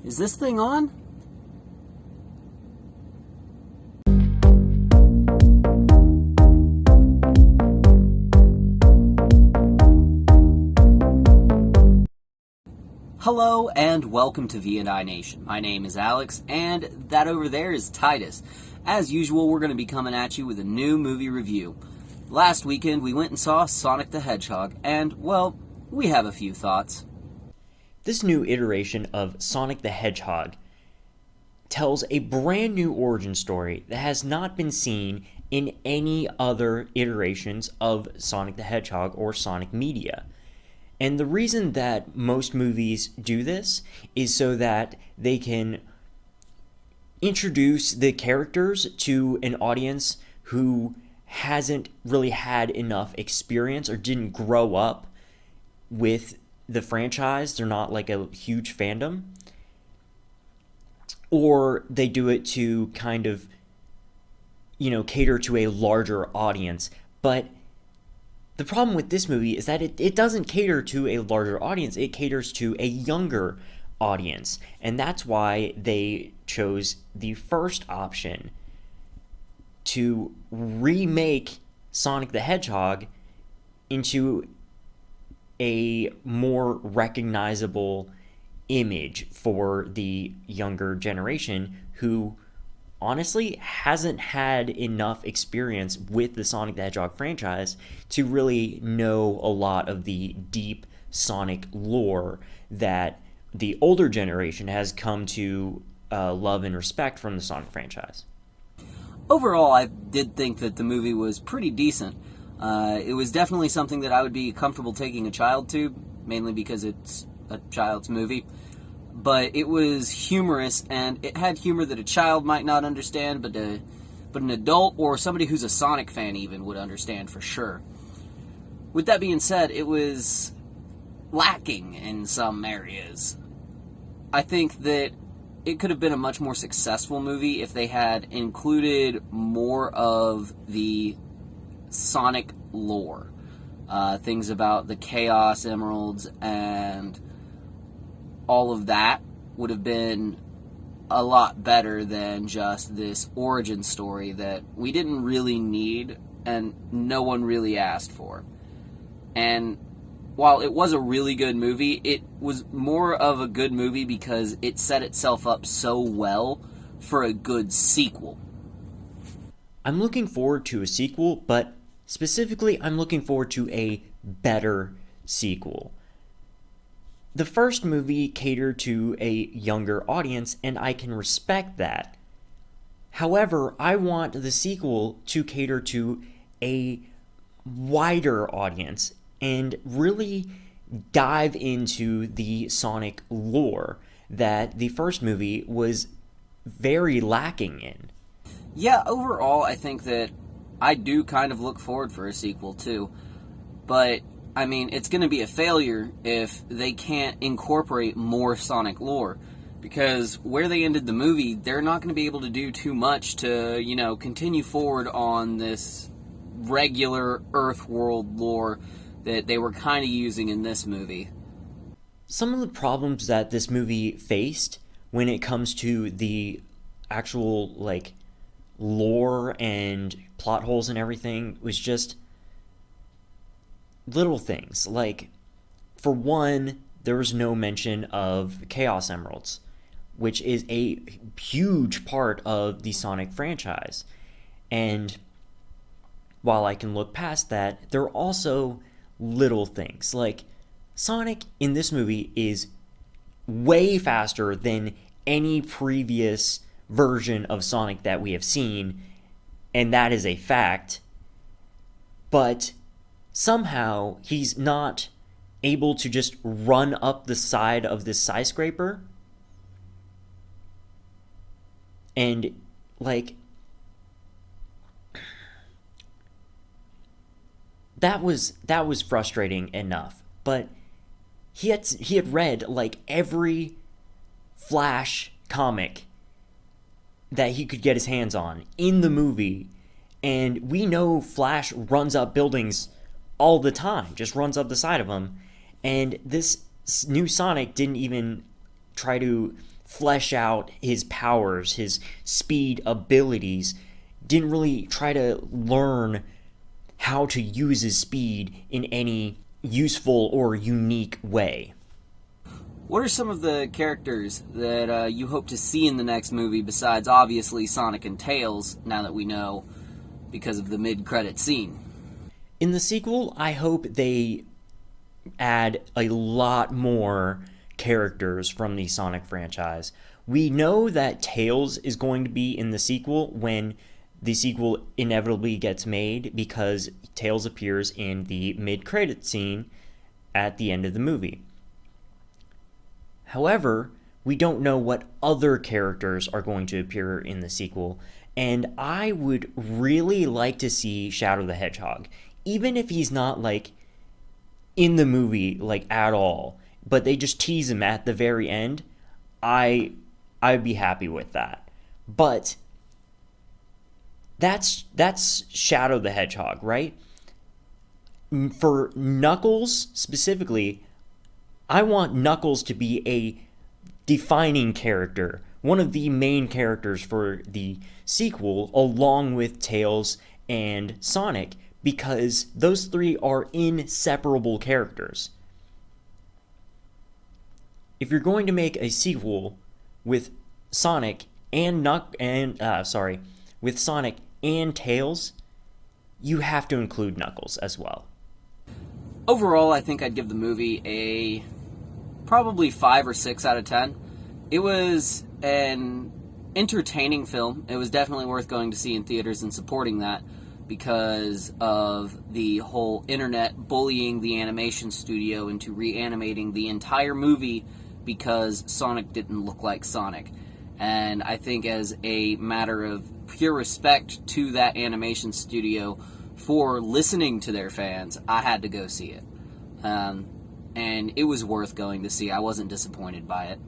Is this thing on? Hello and welcome to V&I Nation. My name is Alex and that over there is Titus. As usual, we're going to be coming at you with a new movie review. Last weekend we went and saw Sonic the Hedgehog and, well, we have a few thoughts. This new iteration of Sonic the Hedgehog tells a brand new origin story that has not been seen in any other iterations of Sonic the Hedgehog or Sonic media. And the reason that most movies do this is so that they can introduce the characters to an audience who hasn't really had enough experience or didn't grow up with the franchise. They're not like a huge fandom. Or they do it to kind of, cater to a larger audience. But the problem with this movie is that it doesn't cater to a larger audience. It caters to a younger audience. And that's why they chose the first option to remake Sonic the Hedgehog into a more recognizable image for the younger generation who honestly hasn't had enough experience with the Sonic the Hedgehog franchise to really know a lot of the deep Sonic lore that the older generation has come to love and respect from the Sonic franchise. Overall, I did think that the movie was pretty decent. It was definitely something that I would be comfortable taking a child to, mainly because it's a child's movie. But it was humorous, and it had humor that a child might not understand, but an adult or somebody who's a Sonic fan even would understand for sure. With that being said, it was lacking in some areas. I think that it could have been a much more successful movie if they had included more of the Sonic lore. Things about the Chaos Emeralds and all of that would have been a lot better than just this origin story that we didn't really need and no one really asked for. And while it was a really good movie, it was more of a good movie because it set itself up so well for a good sequel. I'm looking forward to a sequel, but specifically I'm looking forward to a better sequel. The first movie catered to a younger audience, and I can respect that. However, I want the sequel to cater to a wider audience and really dive into the Sonic lore that the first movie was very lacking in. Yeah, overall, I think that I do kind of look forward for a sequel, too. But I mean, it's going to be a failure if they can't incorporate more Sonic lore. Because where they ended the movie, they're not going to be able to do too much to, continue forward on this regular Earth world lore that they were kind of using in this movie. Some of the problems that this movie faced when it comes to the actual, lore and plot holes and everything was just little things. For one, there was no mention of Chaos Emeralds, which is a huge part of the Sonic franchise. And while I can look past that, there are also little things. Sonic in this movie is way faster than any previous version of Sonic that we have seen, and that is a fact. But somehow he's not able to just run up the side of this skyscraper and that was frustrating enough. But he had read every Flash comic that he could get his hands on in the movie, and we know Flash runs up buildings all the time, just runs up the side of them, and this new Sonic didn't even try to flesh out his powers, his speed abilities, didn't really try to learn how to use his speed in any useful or unique way. What are some of the characters that you hope to see in the next movie besides obviously Sonic and Tails, now that we know because of the mid-credit scene? In the sequel, I hope they add a lot more characters from the Sonic franchise. We know that Tails is going to be in the sequel when the sequel inevitably gets made, because Tails appears in the mid-credit scene at the end of the movie. However, we don't know what other characters are going to appear in the sequel, and I would really like to see Shadow the Hedgehog, even if he's not like in the movie like at all, but they just tease him at the very end. I'd be happy with that. But that's Shadow the Hedgehog, right? For Knuckles specifically, I want Knuckles to be a defining character, one of the main characters for the sequel, along with Tails and Sonic, because those three are inseparable characters. If you're going to make a sequel with Sonic with Sonic and Tails, you have to include Knuckles as well. Overall, I think I'd give the movie a probably 5 or 6 out of 10. It was an entertaining film. It was definitely worth going to see in theaters and supporting that because of the whole internet bullying the animation studio into reanimating the entire movie because Sonic didn't look like Sonic. And I think as a matter of pure respect to that animation studio for listening to their fans, I had to go see it. And it was worth going to see. I wasn't disappointed by it.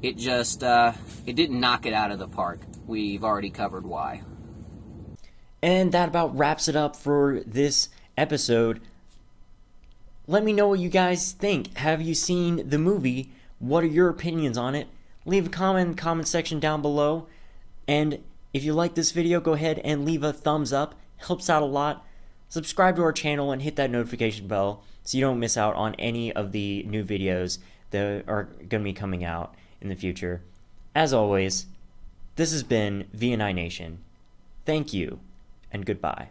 It just, it didn't knock it out of the park. We've already covered why. And that about wraps it up for this episode. Let me know what you guys think. Have you seen the movie? What are your opinions on it? Leave a comment in the comment section down below. And if you like this video, go ahead and leave a thumbs up. Helps out a lot. Subscribe to our channel and hit that notification bell so you don't miss out on any of the new videos that are going to be coming out in the future. As always, this has been VNI Nation. Thank you, and goodbye.